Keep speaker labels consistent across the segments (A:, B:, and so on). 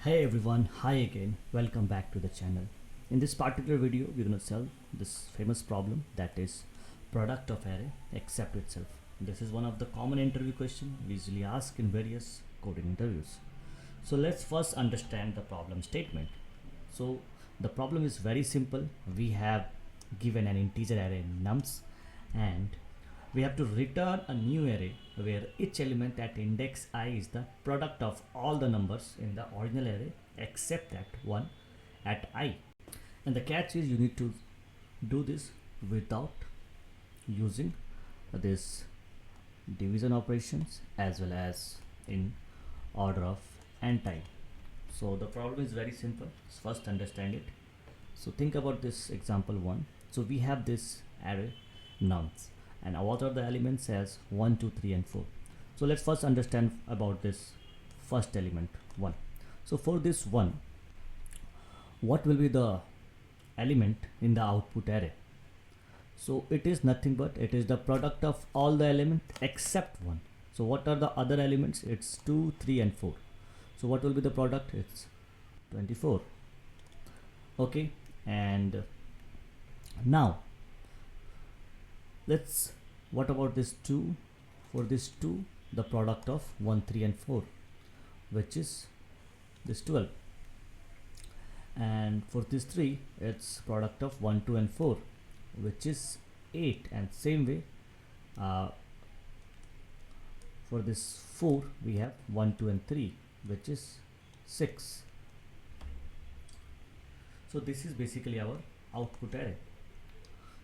A: Hey everyone, hi again, welcome back to the channel. In this particular video, we're gonna solve this famous problem, that is product of array except itself. This is one of the common interview question we usually ask in various coding interviews. So let's first understand the problem statement. So the problem is very simple. We have given an integer array nums and we have to return a new array where each element at index I is the product of all the numbers in the original array except that one at I. And the catch is you need to do this without using this division operations as well as in order of n type. So the problem is very simple. Let's first understand it. So think about this example 1. So we have this array nums and what are the elements as 1, 2, 3 and 4. So let's first understand about this first element 1. So for this 1, what will be the element in the output array? So it is nothing but it is the product of all the elements except 1. So what are the other elements? It's 2, 3 and 4. So what will be the product? It's 24. Okay, and now what about this 2? For this 2, the product of 1, 3 and 4, which is this 12. And for this 3, it's product of 1, 2 and 4, which is 8. And same way for this 4, we have 1, 2 and 3, which is 6. So this is basically our output array.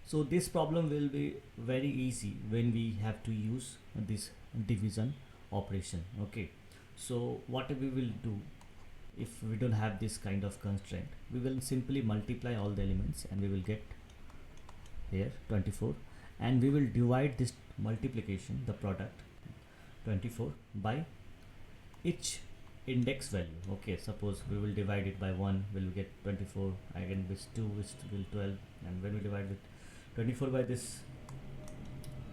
A: So this problem will be very easy when we have to use this division operation. Okay, so what we will do if we don't have this kind of constraint, we will simply multiply all the elements and we will get here 24, and we will divide this multiplication, the product 24, by each index value. Okay, suppose we will divide it by 1, we will get 24, again with 2 which will 12, and when we divide with 24 by this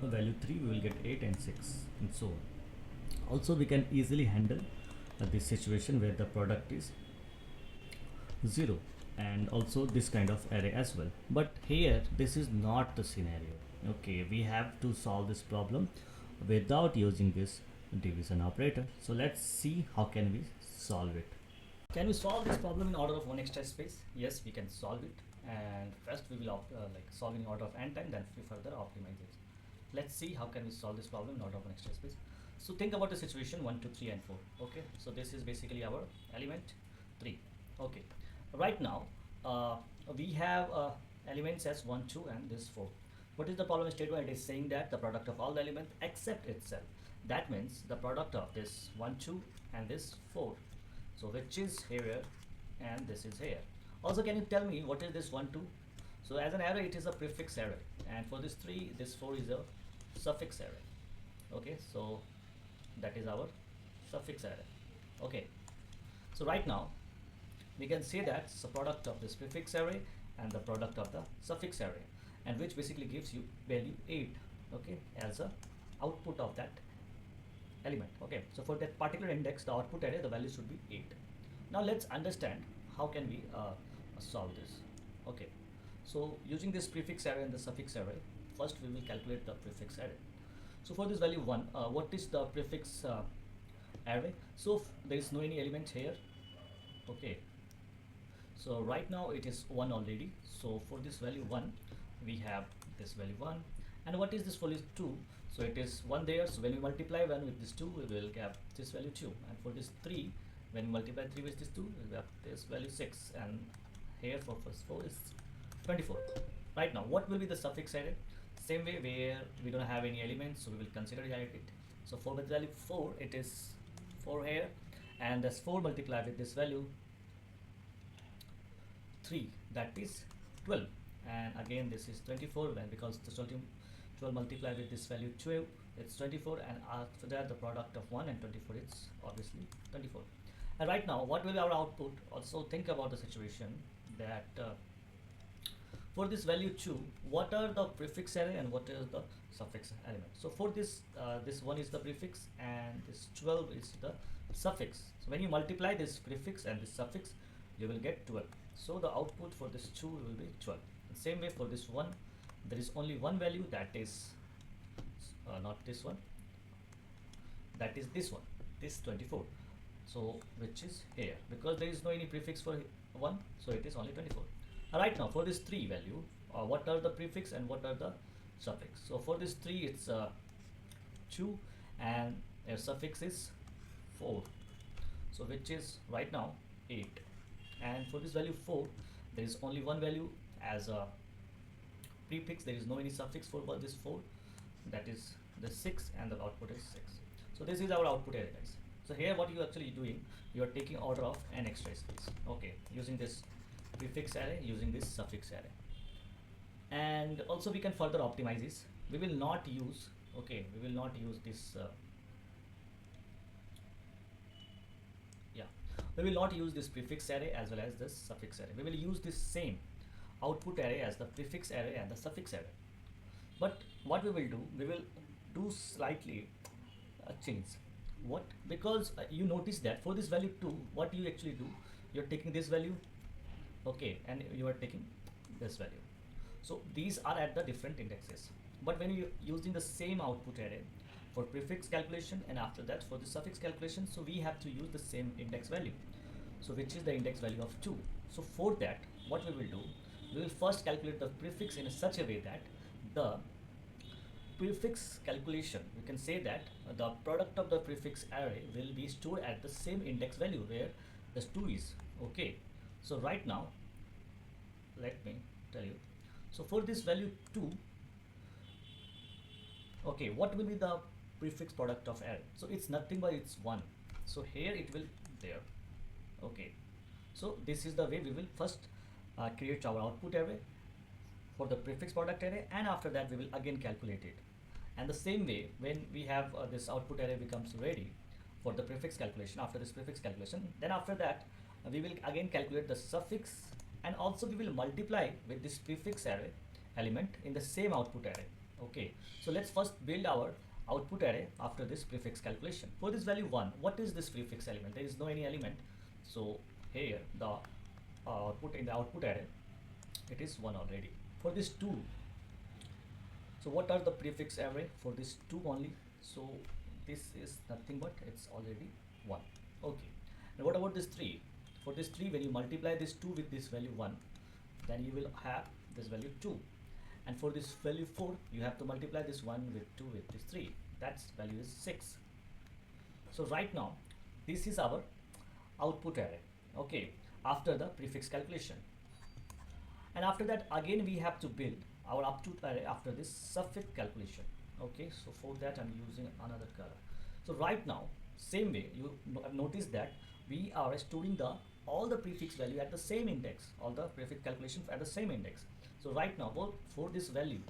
A: value 3, we will get 8 and 6 and so on. Also we can easily handle this situation where the product is 0, and also this kind of array as well. But here this is not the scenario. Okay, we have to solve this problem without using this division operator. So let's see how can we solve it. Can we solve this problem in order of one extra space? Yes, we can solve it. And first we will solve in order of n time, then we further optimize it. Let's see how can we solve this problem in order of an extra space. So think about the situation 1, 2, 3 and 4. Okay, so this is basically our element 3. Okay, right now we have elements as 1, 2 and this 4. What is the problem statement? It is saying that the product of all the elements except itself. That means the product of this 1, 2 and this 4, so which is here and this is here. Also, can you tell me what is this 1, 2? So as an array, it is a prefix array, and for this 3, this 4 is a suffix array. Okay, so that is our suffix array. Okay, so right now we can say that it's a product of this prefix array and the product of the suffix array, and which basically gives you value 8. Okay, as a output of that element. Okay, so for that particular index, the output array, the value should be 8. Now let's understand how can we solve this. Okay, so using this prefix array and the suffix array, first we will calculate the prefix array. So for this value 1, what is the prefix array? So there is no any element here. Okay, so right now it is 1 already. So for this value 1, we have this value 1, and what is this value 2? So it is 1 there. So when we multiply 1 with this 2, we will get this value 2, and for this 3, when we multiply 3 with this 2, we have this value 6, and here for first 4 is 24. Right now, what will be the suffix array? Same way, where we don't have any elements, so we will consider it. So for the value 4, it is 4 here, and this 4 multiplied with this value 3, that is 12, and again this is 24, when because the 12 multiplied with this value 12, it's 24, and after that the product of 1 and 24 is obviously 24. And right now, what will be our output? Also think about the situation that For this value 2, what are the prefix array and what is the suffix element? So for this, this one is the prefix and this 12 is the suffix. So when you multiply this prefix and this suffix, you will get 12. So the output for this 2 will be 12. The same way for this one, there is only one value, that is not this one, that is this one, this 24. So which is here, because there is no any prefix for 1, so it is only 24. Right now for this 3 value, what are the prefix and what are the suffix? So for this 3 it's 2 and a suffix is 4, so which is right now 8. And for this value 4, there is only one value as a prefix, there is no any suffix for this 4, that is the 6, and the output is 6. So this is our output array, guys. So here what you are actually doing, you are taking order of n extra space, okay, using this prefix array, using this suffix array. And also we can further optimize this. We will not use, okay, we will not use this we will not use this prefix array as well as this suffix array. We will use this same output array as the prefix array and the suffix array. But what we will do, we will do slightly change. What? Because you notice that for this value 2, what you actually do, you're taking this value, okay, and you are taking this value. So these are at the different indexes. But when you're using the same output array for prefix calculation and after that for the suffix calculation, so we have to use the same index value, so which is the index value of 2. So for that, what we will do, we will first calculate the prefix in such a way that the prefix calculation, you can say that the product of the prefix array will be stored at the same index value where this 2 is, okay. So right now let me tell you, so for this value 2, okay, what will be the prefix product of array? So it's nothing but it's 1, so here it will there, okay. So this is the way we will first create our output array for the prefix product array, and after that we will again calculate it. And the same way, when we have this output array becomes ready for the prefix calculation, after this prefix calculation, then after that we will again calculate the suffix, and also we will multiply with this prefix array element in the same output array, okay. So let's first build our output array after this prefix calculation. For this value 1, what is this prefix element? There is no any element, so here the output in the output array, it is 1 already. For this 2, so what are the prefix array for this 2 only? So this is nothing but it's already 1, okay. And what about this 3? For this 3, when you multiply this 2 with this value 1, then you will have this value 2. And for this value 4, you have to multiply this 1 with 2 with this 3, that's value is 6. So right now this is our output array, okay, after the prefix calculation. And after that again we have to build our output array after this suffix calculation, okay. So for that I'm using another color. So right now same way, you notice that we are storing the all the prefix value at the same index, all the prefix calculation at the same index. So right now for this value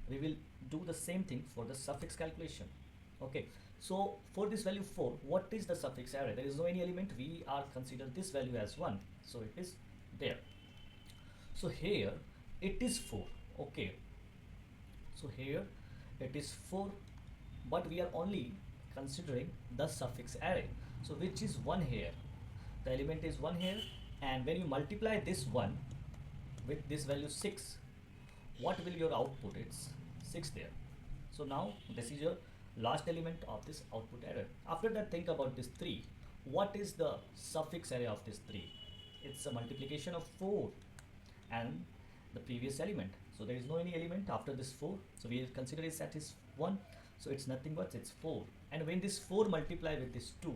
A: we will do the same thing for the suffix calculation, okay. So for this value 4, what is the suffix array? There is no any element, we are consider this value as 1, so it is there. So here it is 4, okay. So here it is 4, but we are only considering the suffix array, so which is 1 here, the element is 1 here. And when you multiply this 1 with this value 6, what will your output? It's 6 there. So now this is your last element of this output array. After that, think about this 3. What is the suffix array of this 3? It's a multiplication of 4 and the previous element. So there is no any element after this 4, so we consider it that is 1, so it's nothing but it's 4. And when this 4 multiply with this 2,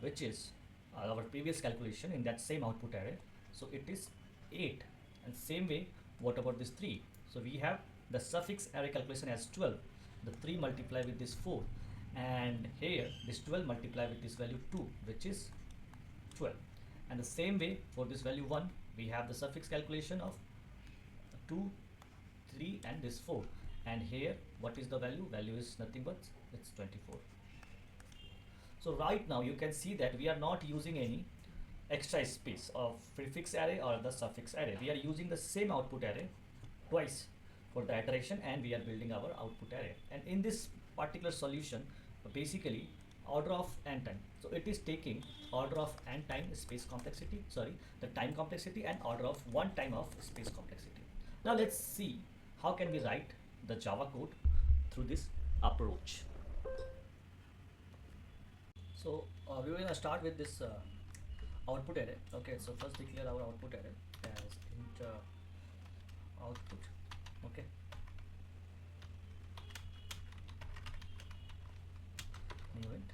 A: which is our previous calculation in that same output array, so it is 8. And same way, what about this 3? So we have the suffix array calculation as 12, the 3 multiply with this 4, and here this 12 multiply with this value 2, which is 12. And the same way for this value 1, we have the suffix calculation of 2, 3 and this 4, and here what is the value? Value is nothing but it's 24. So right now you can see that we are not using any extra space of prefix array or the suffix array. We are using the same output array twice for the iteration, and we are building our output array. And in this particular solution, basically order of n time, so it is taking order of n time space complexity, sorry, the time complexity, and order of 1 time of space complexity. Now let's see how can we write the Java code through this approach. So we will start with this output array. Okay, so first declare our output array as int output. Okay, new int,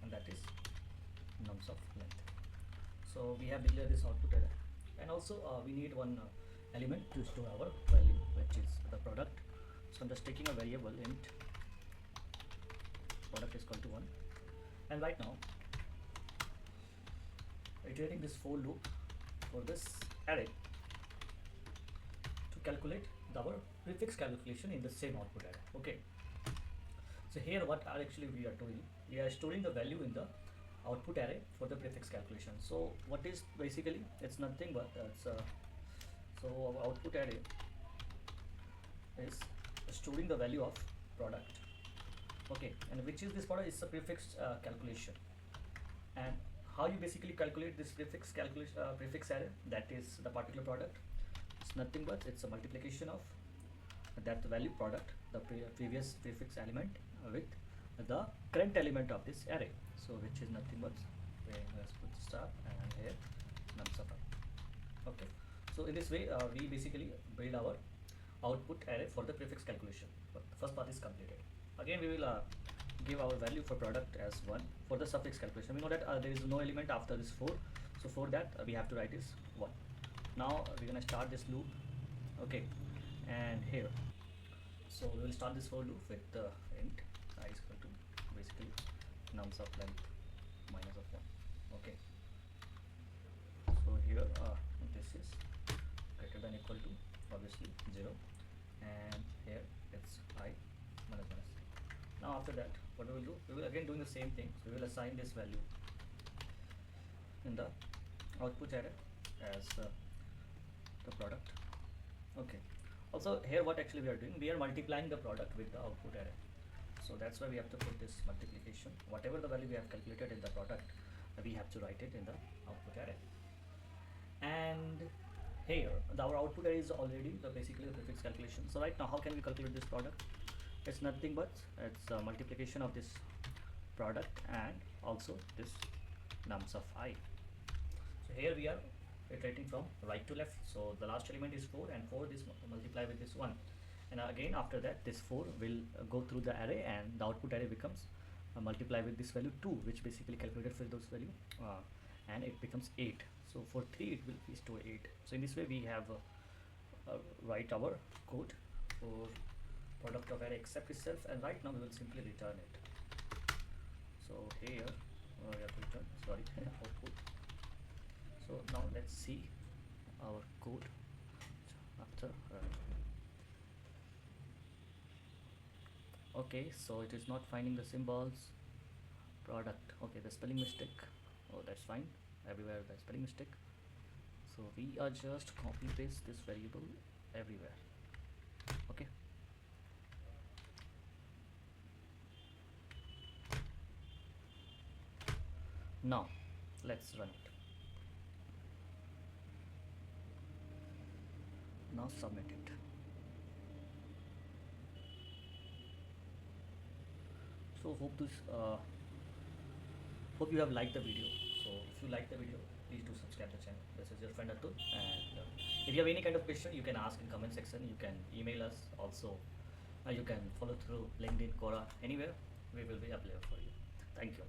A: and that is nums of length. So we have declared this output array, and also we need one element to store our value, which is the product. So I'm just taking a variable int product is equal to 1, and right now iterating this for loop for this array to calculate our prefix calculation in the same output array. Okay, so here what are actually we are doing, we are storing the value in the output array for the prefix calculation. So what is basically, it's nothing but so our output array is storing the value of product. Okay, and which is this product is a prefix calculation. And how you basically calculate this prefix calculation prefix array, that is the particular product, it's nothing but it's a multiplication of that value product, the previous prefix element with the current element of this array, so which is nothing but, let's put star and here nums of I. Okay, so in this way we basically build our output array for the prefix calculation. But the first part is completed. Again we will give our value for product as 1 for the suffix calculation. We know that there is no element after this 4, so for that we have to write is 1. Now we're gonna start this loop. Okay, and here, so we will start this for loop with the int I is equal to basically nums of length minus of 1. Okay, so here this is greater than equal to obviously 0, and here it's I minus minus. Now after that what we will do, we will again doing the same thing. So we will assign this value in the output array as the product. Okay, also here what actually we are doing, we are multiplying the product with the output array. So that's why we have to put this multiplication, whatever the value we have calculated in the product, we have to write it in the output array. And here our output array is already basically the prefix calculation. So right now how can we calculate this product? It's nothing but it's a multiplication of this product and also this nums of I. So here we are iterating from right to left, so the last element is 4, and 4 this multiply with this 1, and again after that this 4 will go through the array, and the output array becomes multiply with this value 2, which basically calculated for those value, and it becomes 8. So for 3 it will be store 8. So in this way we have write our code for product of array except itself, and right now we will simply return it. So here we have to return, sorry, output. So now let's see our code after okay, so it is not finding the symbols product. Okay, the spelling mistake, oh that's fine, everywhere the spelling mistake. So we are just copy paste this variable everywhere. Okay, now let's run it. Now submit it. So hope you have liked the video. So if you like the video, please do subscribe the channel. This is your friend Atul, and if you have any kind of question, you can ask in comment section. You can email us also. You can follow through LinkedIn, Quora, anywhere. We will be available for you. Thank you.